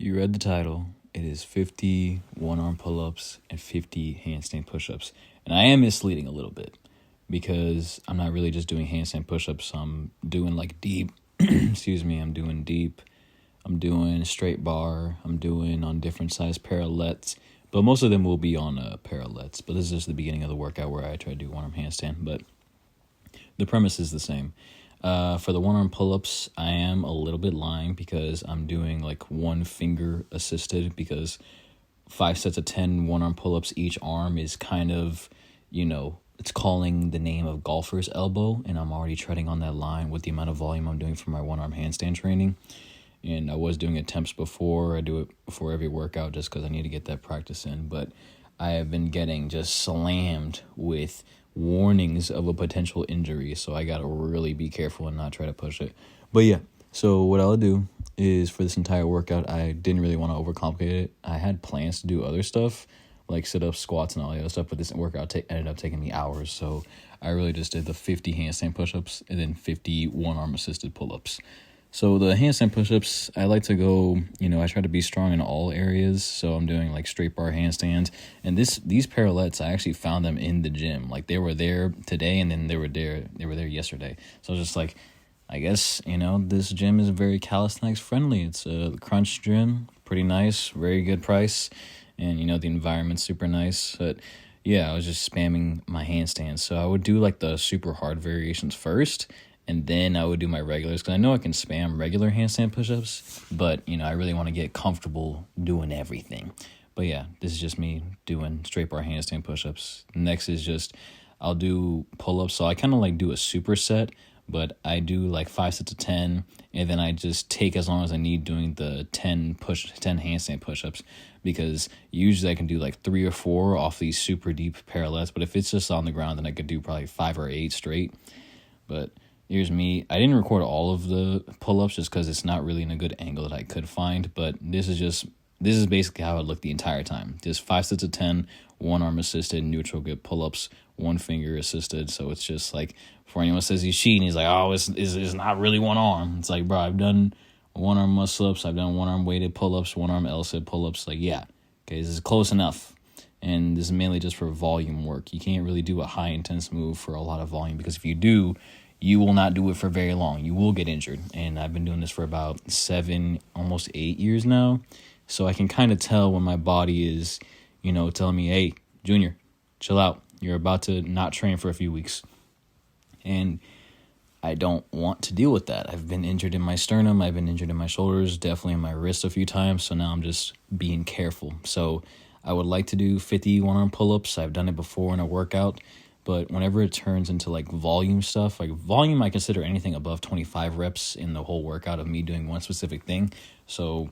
You read the title. It is 50 one-arm pull-ups and 50 handstand push-ups. And I am misleading a little bit because I'm not really just doing handstand push-ups. I'm doing like deep, excuse me, I'm doing deep. I'm doing straight bar. I'm doing on different size parallettes. But most of them will be on parallettes. But this is just the beginning of the workout where I try to do one-arm handstand. But the premise is the same. For the one-arm pull-ups, I am a little bit lying because I'm doing like one finger assisted because 5 sets of 10 one-arm pull-ups each arm is kind of, it's calling the name of golfer's elbow, and I'm already treading on that line with the amount of volume I'm doing for my one-arm handstand training. And I was doing attempts before. I do it before every workout just because I need to get that practice in. But I have been getting just slammed with warnings of a potential injury, so I gotta really be careful and not try to push it. But yeah, so what I'll do is for this entire workout, I didn't really want to overcomplicate it. I had plans to do other stuff like sit-ups, squats, and all the other stuff, but this workout ended up taking me hours, so I really just did the 50 handstand push-ups and then 50 one-arm assisted pull-ups. So the handstand push-ups, I like to go, I try to be strong in all areas. So I'm doing like straight bar handstands. And these parallettes, I actually found them in the gym. Like they were there today and then they were there yesterday. So I was just like, I guess, this gym is very calisthenics friendly. It's a Crunch gym, pretty nice, very good price. And, the environment's super nice. But yeah, I was just spamming my handstands. So I would do like the super hard variations first. And then I would do my regulars because I know I can spam regular handstand push-ups, but, I really want to get comfortable doing everything. But yeah, this is just me doing straight bar handstand push-ups. Next is just I'll do pull-ups. So I kind of like do a superset, but I do like 5 sets of 10, and then I just take as long as I need doing the 10 handstand push-ups because usually I can do like 3 or 4 off these super deep parallettes. But if it's just on the ground, then I could do probably 5 or 8 straight. But here's me. I didn't record all of the pull-ups just because it's not really in a good angle that I could find, but this is basically how it looked the entire time. Just 5 sets of 10, one arm assisted, neutral grip pull-ups, one finger assisted. So it's just like, for anyone says he's cheating, he's like, oh, it's not really one arm. It's like, bro, I've done one arm muscle-ups, I've done one arm weighted pull-ups, one arm L-sit pull-ups. Like, yeah, okay, this is close enough. And this is mainly just for volume work. You can't really do a high intense move for a lot of volume because if you do, you will not do it for very long. You will get injured. And I've been doing this for about 7, almost 8 years now. So I can kind of tell when my body is, telling me, hey, Junior, chill out. You're about to not train for a few weeks. And I don't want to deal with that. I've been injured in my sternum. I've been injured in my shoulders, definitely in my wrist a few times. So now I'm just being careful. So I would like to do 50 one-arm pull-ups. I've done it before in a workout. But whenever it turns into like volume stuff, like volume, I consider anything above 25 reps in the whole workout of me doing one specific thing. So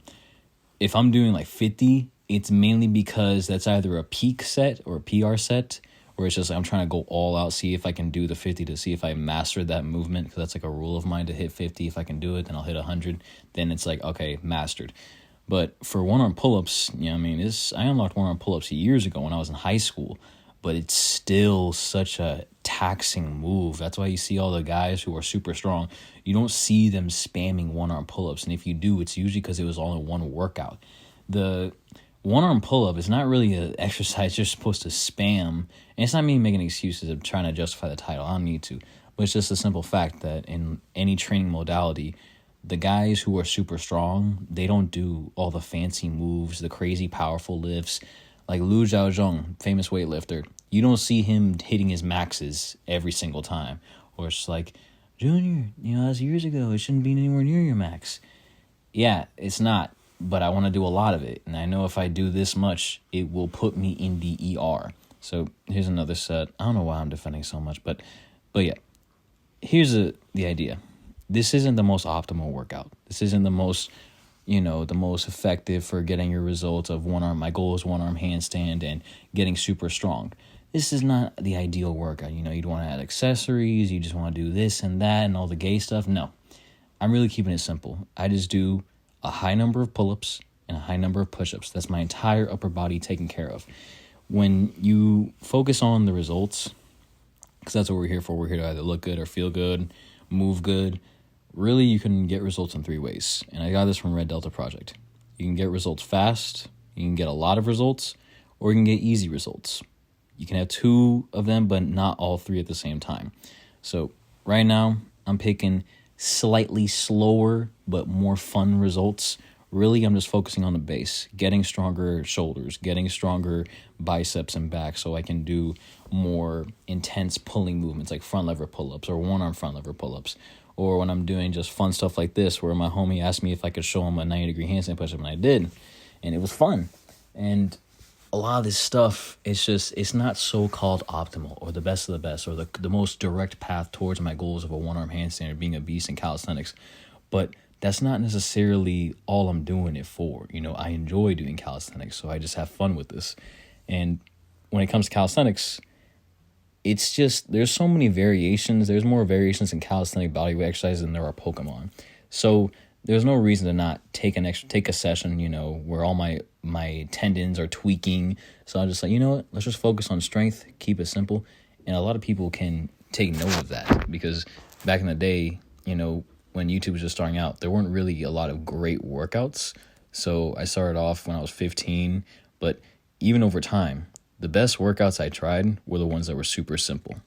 if I'm doing like 50, it's mainly because that's either a peak set or a PR set, where it's just like I'm trying to go all out, see if I can do the 50 to see if I mastered that movement. Because that's like a rule of mine to hit 50. If I can do it, then I'll hit 100. Then it's like, okay, mastered. But for one-arm pull-ups, I unlocked one-arm pull-ups years ago when I was in high school. But it's still such a taxing move. That's why you see all the guys who are super strong. You don't see them spamming one-arm pull-ups. And if you do, it's usually because it was all in one workout. The one-arm pull-up is not really an exercise you're supposed to spam. And it's not me making excuses of trying to justify the title. I don't need to. But it's just a simple fact that in any training modality, the guys who are super strong, they don't do all the fancy moves, the crazy powerful lifts. Like Lu Zhaozhong, famous weightlifter, you don't see him hitting his maxes every single time. Or it's like, Junior, that's years ago. It shouldn't be anywhere near your max. Yeah, it's not. But I want to do a lot of it. And I know if I do this much, it will put me in the ER. So here's another set. I don't know why I'm defending so much. But yeah, here's the idea. This isn't the most optimal workout. This isn't the most the most effective for getting your results of one arm. My goal is one arm handstand and getting super strong. This is not the ideal workout. You'd want to add accessories. You just want to do this and that and all the gay stuff. No, I'm really keeping it simple. I just do a high number of pull-ups and a high number of push-ups. That's my entire upper body taken care of. When you focus on the results, because that's what we're here for. We're here to either look good or feel good, move good. Really, you can get results in 3 ways. And I got this from Red Delta Project. You can get results fast, you can get a lot of results, or you can get easy results. You can have two of them, but not all three at the same time. So right now, I'm picking slightly slower but more fun results. Really, I'm just focusing on the base, getting stronger shoulders, getting stronger biceps and back so I can do more intense pulling movements like front lever pull-ups or one-arm front lever pull-ups. Or when I'm doing just fun stuff like this where my homie asked me if I could show him a 90-degree handstand push-up, and I did. And it was fun. And a lot of this stuff, it's not so-called optimal or the best of the best or the most direct path towards my goals of a one-arm handstand or being a beast in calisthenics. But that's not necessarily all I'm doing it for. I enjoy doing calisthenics, so I just have fun with this. And when it comes to calisthenics, it's just, there's so many variations. There's more variations in calisthenic bodyweight exercises than there are Pokemon. So there's no reason to not take a session, where all my tendons are tweaking. So I'm just like, what? Let's just focus on strength, keep it simple. And a lot of people can take note of that because back in the day, when YouTube was just starting out, there weren't really a lot of great workouts. So I started off when I was 15, but even over time, the best workouts I tried were the ones that were super simple.